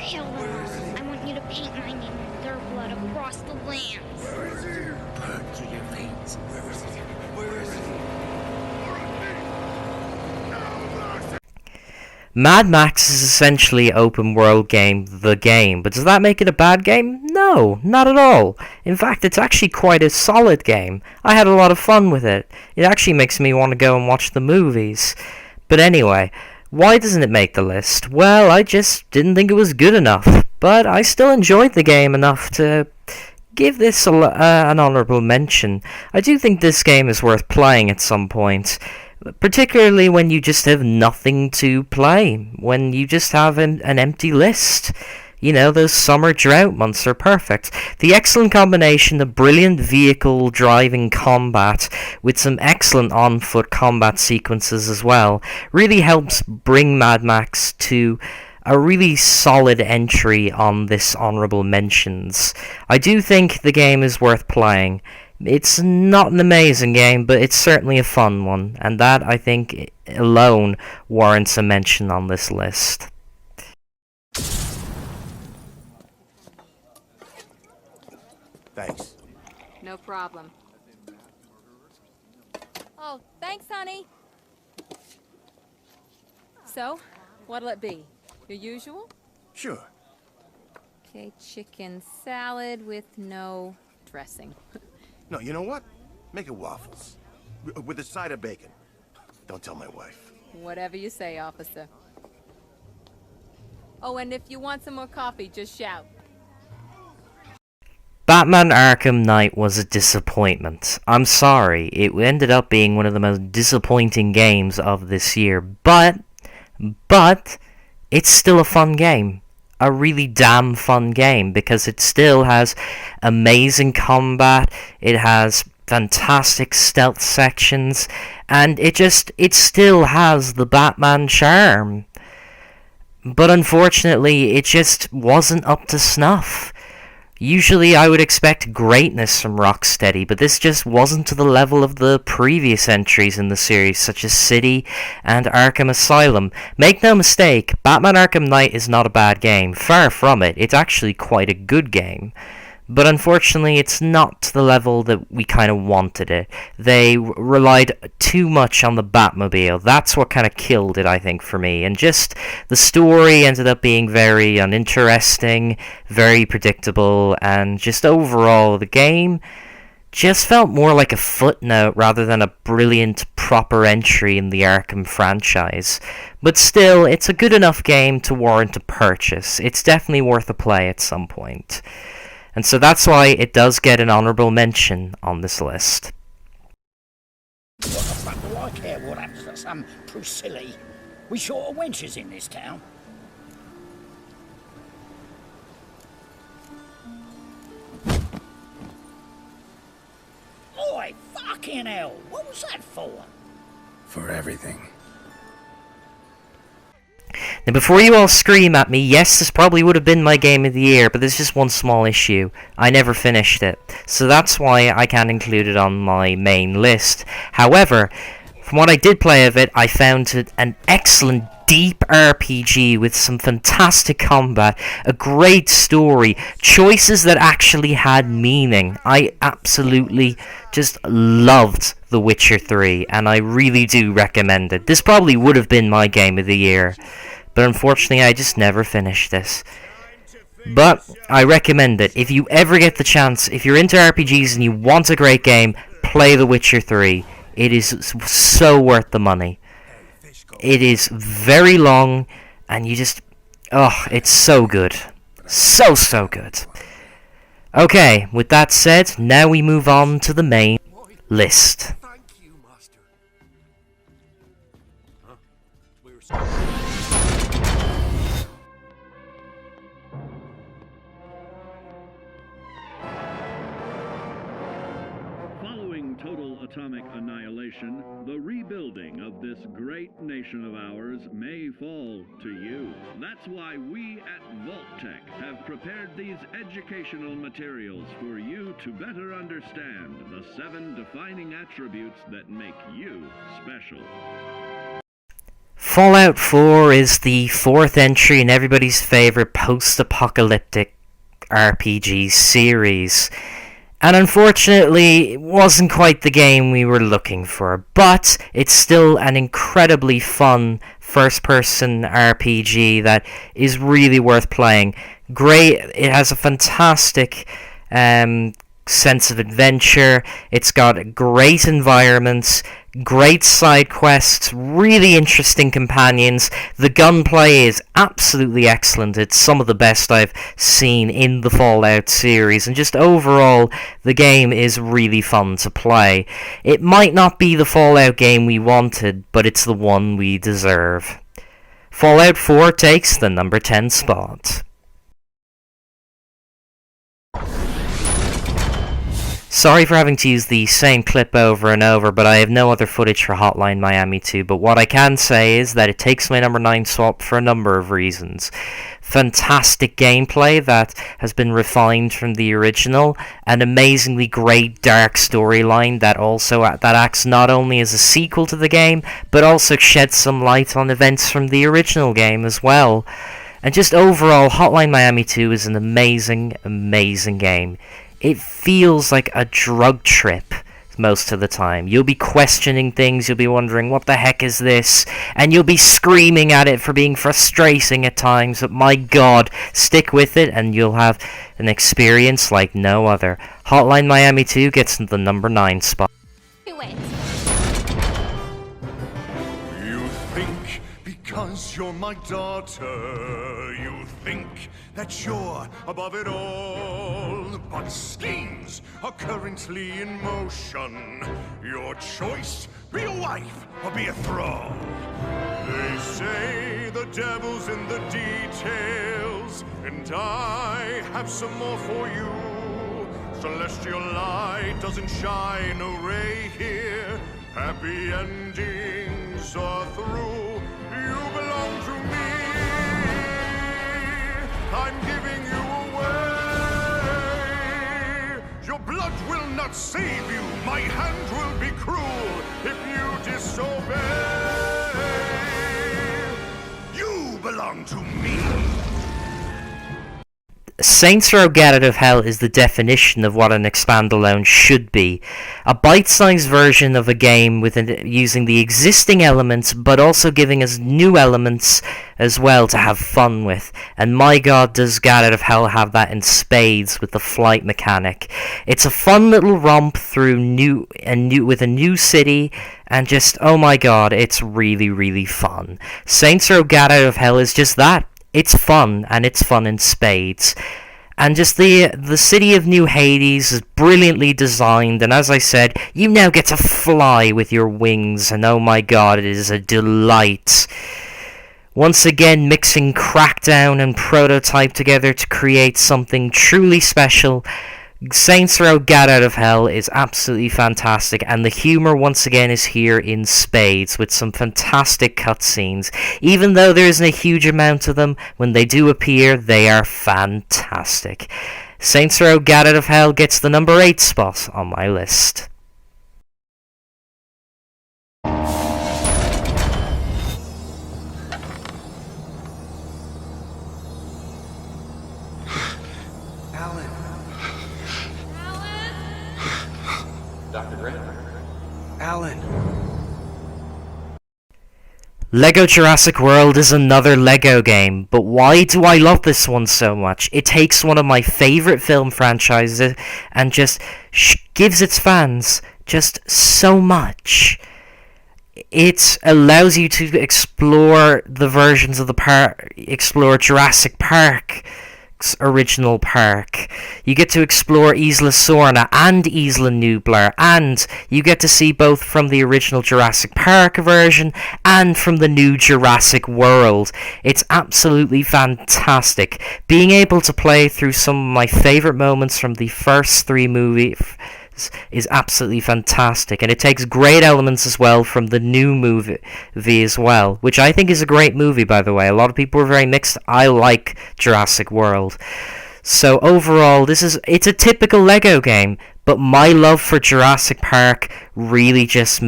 Kill them. I want you to paint my name in their blood across the lands. Where is he? Burn through your veins. Where is he? Where is he? Mad Max is essentially an open world game, the game, but does that make it a bad game? No, not at all. In fact, it's actually quite a solid game. I had a lot of fun with it. It actually makes me want to go and watch the movies. But anyway, why doesn't it make the list? Well, I just didn't think it was good enough, but I still enjoyed the game enough to give this an honourable mention. I do think this game is worth playing at some point. Particularly when you just have nothing to play, when you just have an empty list. You know, those summer drought months are perfect. The excellent combination of brilliant vehicle driving combat with some excellent on-foot combat sequences as well really helps bring Mad Max to a really solid entry on this honourable mentions. I do think the game is worth playing. It's not an amazing game, but it's certainly a fun one, and that, I think, alone warrants a mention on this list. Thanks. No problem. Oh, thanks, honey. So, what'll it be? Your usual? Sure. Okay, chicken salad with no dressing. No, you know what? Make it waffles. With a side of bacon. Don't tell my wife. Whatever you say, officer. Oh, and if you want some more coffee, just shout. Batman Arkham Knight was a disappointment. I'm sorry, it ended up being one of the most disappointing games of this year, but it's still a fun game. A really damn fun game, because it still has amazing combat, it has fantastic stealth sections, and it still has the Batman charm. But unfortunately, it just wasn't up to snuff. Usually I would expect greatness from Rocksteady, but this just wasn't to the level of the previous entries in the series, such as City and Arkham Asylum. Make no mistake, Batman Arkham Knight is not a bad game. Far from it. It's actually quite a good game. But unfortunately, it's not to the level that we kind of wanted it. They relied too much on the Batmobile. That's what kind of killed it, I think, for me. And just the story ended up being very uninteresting, very predictable, and just overall, the game just felt more like a footnote rather than a brilliant, proper entry in the Arkham franchise. But still, it's a good enough game to warrant a purchase. It's definitely worth a play at some point. And so that's why it does get an honourable mention on this list. What the fuck do I care what happens to some Priscilla? We short of wenches in this town. Oi, fucking hell! What was that for? For everything. Now, before you all scream at me, yes, this probably would have been my game of the year, but there's just one small issue. I never finished it, so that's why I can't include it on my main list. However, from what I did play of it, I found it an excellent deep RPG with some fantastic combat, a great story, choices that actually had meaning. I absolutely just loved The Witcher 3, and I really do recommend it. This probably would have been my game of the year, but unfortunately I just never finished this. But I recommend it. If you ever get the chance, if you're into RPGs and you want a great game, play The Witcher 3. It is so worth the money. It is very long, and you just... oh, it's so good. So good. Okay, with that said, now we move on to the main list. Thank you, Master. Following total atomic annihilation, the rebuilding of this great nation of ours may fall to you. That's why we at Vault-Tec have prepared these educational materials for you to better understand the 7 defining attributes that make you special. Fallout 4 is the fourth entry in everybody's favorite post-apocalyptic RPG series. And unfortunately, it wasn't quite the game we were looking for, but it's still an incredibly fun first-person RPG that is really worth playing. Great, it has a fantastic sense of adventure, it's got great environments, great side quests, really interesting companions. The gunplay is absolutely excellent. It's some of the best I've seen in the Fallout series, and just overall, the game is really fun to play. It might not be the Fallout game we wanted, but it's the one we deserve. Fallout 4 takes the number 10 spot. Sorry for having to use the same clip over and over, but I have no other footage for Hotline Miami 2, but what I can say is that it takes my number 9 spot for a number of reasons. Fantastic gameplay that has been refined from the original, an amazingly great dark storyline that acts not only as a sequel to the game, but also sheds some light on events from the original game as well. And just overall, Hotline Miami 2 is an amazing, amazing game. It feels like a drug trip most of the time. You'll be questioning things, you'll be wondering, what the heck is this? And you'll be screaming at it for being frustrating at times, but my god, stick with it and you'll have an experience like no other. Hotline Miami 2 gets the number 9 spot. Do it. You think because you're my daughter, you think that you're above it all. But schemes are currently in motion. Your choice, be a wife or be a thrall. They say the devil's in the details, and I have some more for you. Celestial light doesn't shine a ray here. Happy endings are through. You belong to me. I'm giving you away. Your blood will not save you. My hand will be cruel if you disobey. You belong to me. Saints Row Get Out of Hell is the definition of what an expandalone should be. A bite-sized version of a game using the existing elements, but also giving us new elements as well to have fun with. And my god, does Get Out of Hell have that in spades with the flight mechanic. It's a fun little romp through with a new city, and just, oh my god, it's really, really fun. Saints Row Get Out of Hell is just that. It's fun, and it's fun in spades. And just the city of New Hades is brilliantly designed, and as I said, you now get to fly with your wings, and oh my god, it is a delight. Once again, mixing Crackdown and Prototype together to create something truly special. Saints Row Get Out of Hell is absolutely fantastic, and the humor once again is here in spades with some fantastic cutscenes. Even though there isn't a huge amount of them, when they do appear, they are fantastic. Saints Row Get Out of Hell gets the number 8 spot on my list. Alan. Lego Jurassic World is another Lego game, but why do I love this one so much? It takes one of my favourite film franchises and just gives its fans just so much. It allows you to explore the versions of the park, explore Jurassic Park, original park. You get to explore Isla Sorna and Isla Nublar, and you get to see both from the original Jurassic Park version and from the new Jurassic World. It's absolutely fantastic. Being able to play through some of my favourite moments from the first 3 movies is absolutely fantastic, and it takes great elements as well from the new movie as well, which I think is a great movie, by the way. A lot of people are very mixed. I like Jurassic World. So overall, it's a typical Lego game, but my love for Jurassic Park really just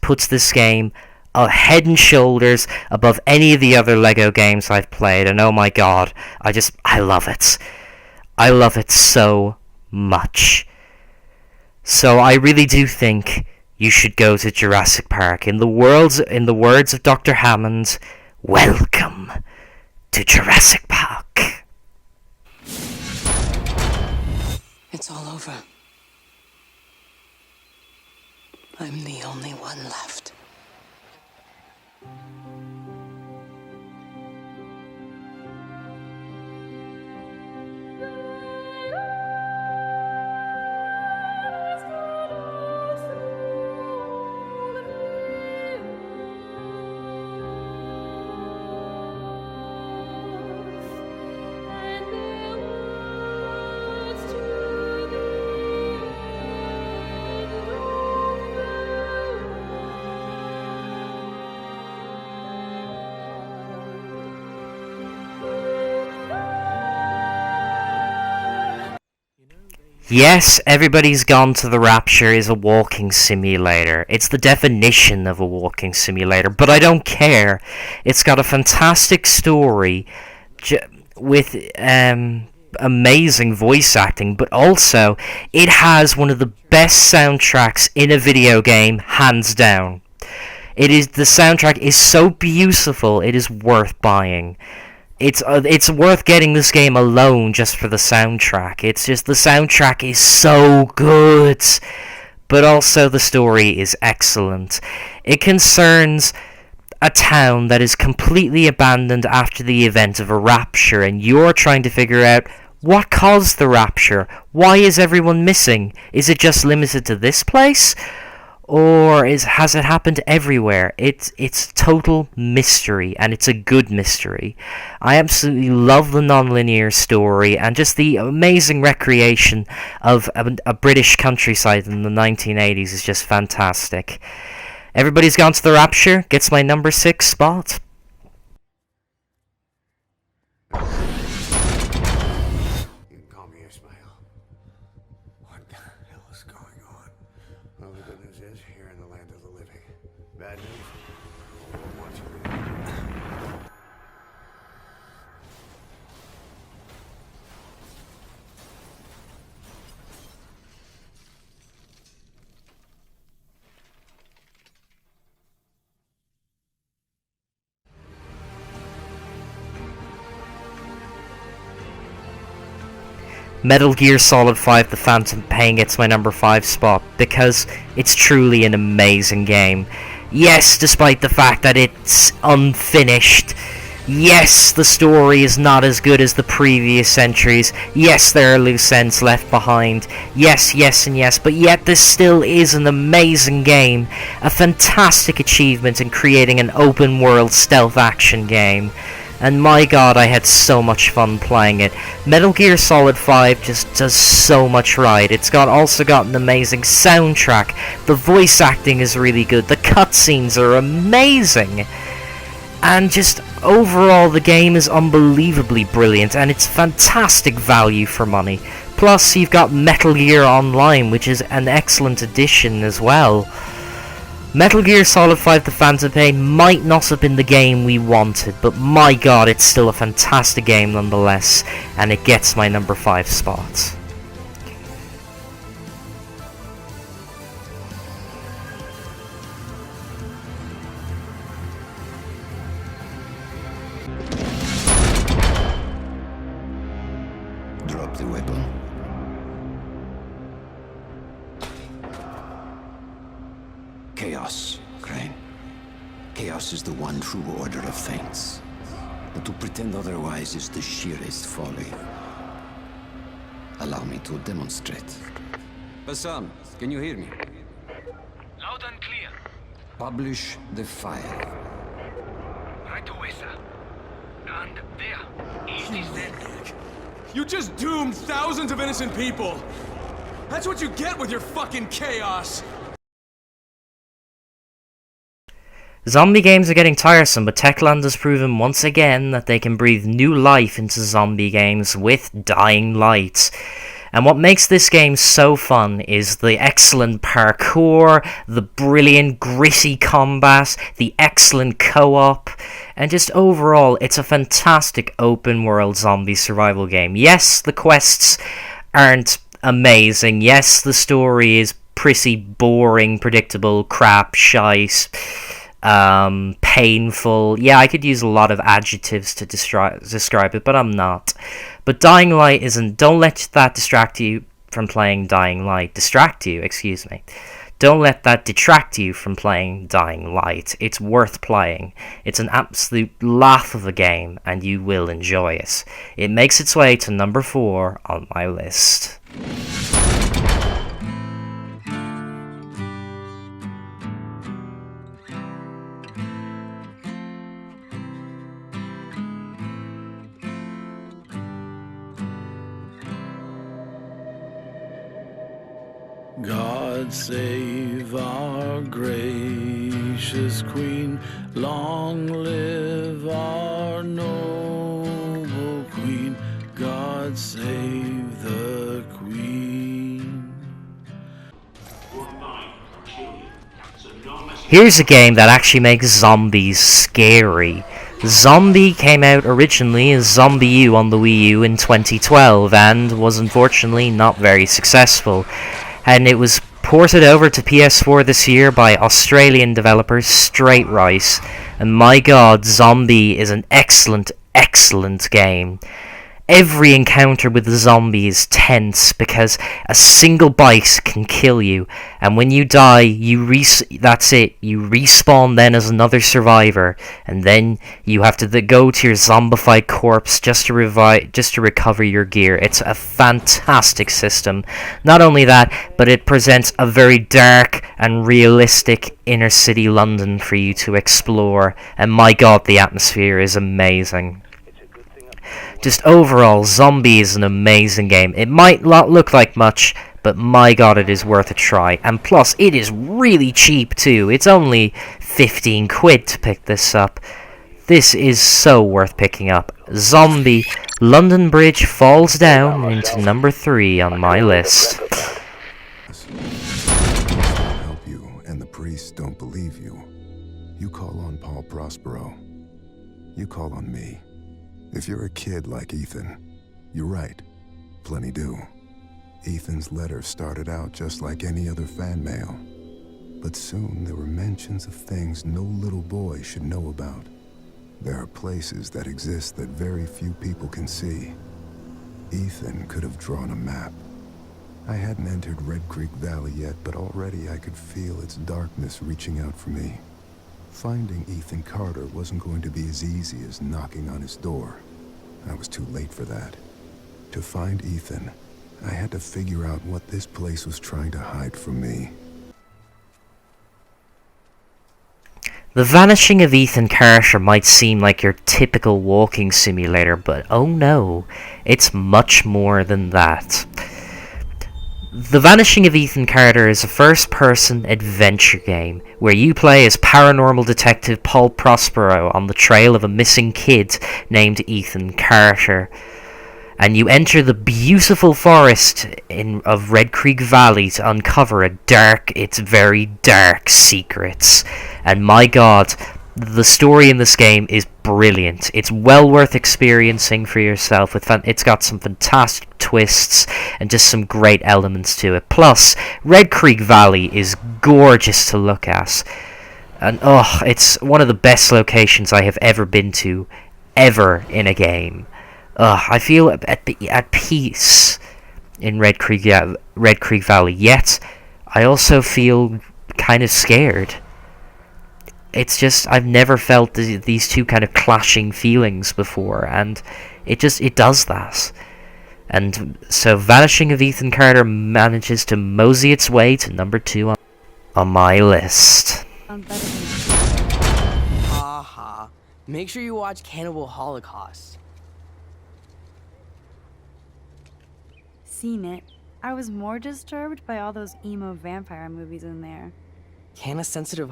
puts this game head and shoulders above any of the other Lego games I've played, and oh my god, I love it. I love it so much. So I really do think you should go to Jurassic Park. In the words of Dr. Hammond, welcome to Jurassic Park. It's all over. I'm the only one left. Yes, Everybody's Gone to the Rapture is a walking simulator. It's the definition of a walking simulator, but I don't care. It's got a fantastic story with amazing voice acting, but also it has one of the best soundtracks in a video game, hands down. The soundtrack is so beautiful, it is worth buying. It's worth getting this game alone just for the soundtrack. It's just the soundtrack is so good, but also the story is excellent. It concerns a town that is completely abandoned after the event of a rapture, and you're trying to figure out what caused the rapture. Why is everyone missing? Is it just limited to this place? Or has it happened everywhere? It's total mystery, and it's a good mystery. I absolutely love the non-linear story, and just the amazing recreation of a British countryside in the 1980s is just fantastic. Everybody's Gone to the Rapture gets my number 6 spot. You can call me Ismail. What the hell is going on? Well, the good news is, here in the land of the living. Bad news? We'll watch it. Metal Gear Solid 5 The Phantom Pain gets my number 5 spot because it's truly an amazing game. Yes, despite the fact that it's unfinished. Yes, the story is not as good as the previous entries. Yes, there are loose ends left behind. Yes, yes, and yes, but yet this still is an amazing game. A fantastic achievement in creating an open world stealth action game. And my god, I had so much fun playing it. Metal Gear Solid 5 just does so much right. It's also got an amazing soundtrack. The voice acting is really good. The cutscenes are amazing. And just overall, the game is unbelievably brilliant, and it's fantastic value for money. Plus, you've got Metal Gear Online, which is an excellent addition as well. Metal Gear Solid 5 The Phantom Pain might not have been the game we wanted, but my god, it's still a fantastic game nonetheless, and it gets my number 5 spot. Drop the weapon. Chaos, Crane. Chaos is the one true order of things. But to pretend otherwise is the sheerest folly. Allow me to demonstrate. Hassan, can you hear me? Loud and clear. Publish the file. Right away, sir. And there. It is there. You just doomed thousands of innocent people! That's what you get with your fucking chaos! Zombie games are getting tiresome, but Techland has proven once again that they can breathe new life into zombie games with Dying Light. And what makes this game so fun is the excellent parkour, the brilliant gritty combat, the excellent co-op, and just overall, it's a fantastic open world zombie survival game. Yes, the quests aren't amazing. Yes, the story is pretty boring, predictable, crap, shite, painful. Yeah, I could use a lot of adjectives to describe it, but I'm not. But Dying Light isn't. Don't let that distract you from playing Dying Light. Excuse me. Don't let that detract you from playing Dying Light. It's worth playing. It's an absolute laugh of a game, and you will enjoy it. It makes its way to number 4 on my list. God save our gracious Queen, long live our noble Queen, God save the Queen. Here's a game that actually makes zombies scary. Zombie came out originally as Zombie U on the Wii U in 2012 and was unfortunately not very successful. And it was ported over to PS4 this year by Australian developers Straight Rice. And my god, Zombie is an excellent, excellent game. Every encounter with the zombie is tense because a single bite can kill you, and when you die, that's it. You respawn then as another survivor, and then you have to go to your zombified corpse just to recover your gear. It's a fantastic system. Not only that, but it presents a very dark and realistic inner city London for you to explore, and my god, the atmosphere is amazing. Just overall, Zombie is an amazing game. It might not look like much, but my god, it is worth a try. And plus, it is really cheap too. It's only 15 quid to pick this up. This is so worth picking up. Zombie, London Bridge falls down into number 3 on my list. Help you, and the priests don't believe you. You call on Paul Prospero. You call on me. If you're a kid like Ethan, you're right. Plenty do. Ethan's letter started out just like any other fan mail. But soon there were mentions of things no little boy should know about. There are places that exist that very few people can see. Ethan could have drawn a map. I hadn't entered Red Creek Valley yet, but already I could feel its darkness reaching out for me. Finding Ethan Carter wasn't going to be as easy as knocking on his door. I was too late for that. To find Ethan, I had to figure out what this place was trying to hide from me. The Vanishing of Ethan Carter might seem like your typical walking simulator, but oh no, it's much more than that. The Vanishing of Ethan Carter is a first-person adventure game where you play as paranormal detective Paul Prospero on the trail of a missing kid named Ethan Carter. And you enter the beautiful forest of Red Creek Valley to uncover its very dark secrets. And my god, the story in this game is brilliant. It's well worth experiencing for yourself. It's got some fantastic twists and just some great elements to it. Plus, Red Creek Valley is gorgeous to look at. And it's one of the best locations I have ever been to, ever in a game. I feel at peace in Red Creek Valley, yet I also feel kind of scared. It's just, I've never felt these two kind of clashing feelings before, and it does that. And so Vanishing of Ethan Carter manages to mosey its way to number 2 on my list. Haha. Make sure you watch Cannibal Holocaust. Seen it. I was more disturbed by all those emo vampire movies in there. Can a sensitive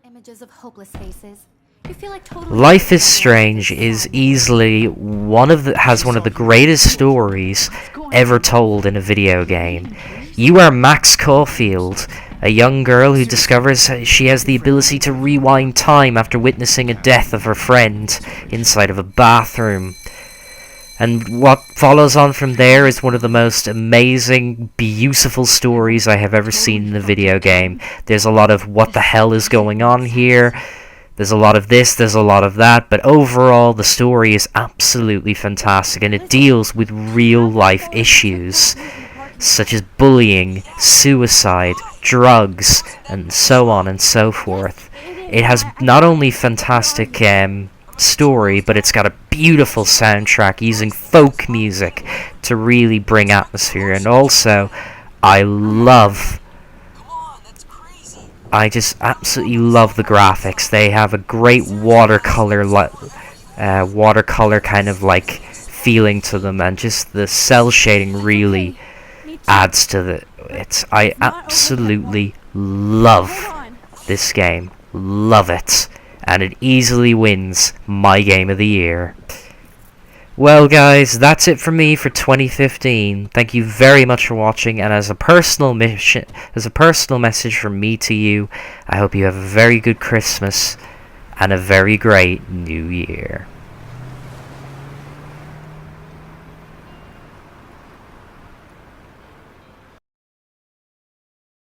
images of hopeless faces. You feel like totally Life is Strange is easily has one of the greatest stories ever told in a video game. You are Max Caulfield, a young girl who discovers she has the ability to rewind time after witnessing a death of her friend inside of a bathroom. And what follows on from there is one of the most amazing, beautiful stories I have ever seen in a video game. There's a lot of what the hell is going on here. There's a lot of this, there's a lot of that, but overall the story is absolutely fantastic, and it deals with real life issues such as bullying, suicide, drugs, and so on and so forth. It has not only fantastic story, but it's got a beautiful soundtrack using folk music to really bring atmosphere, and also I just absolutely love the graphics. They have a great watercolor kind of like feeling to them, and just the cell shading really adds to it. I absolutely love this game. Love it. And it easily wins my game of the year. Well guys, that's it from me for 2015. Thank you very much for watching, and as a personal message from me to you, I hope you have a very good Christmas and a very great New Year.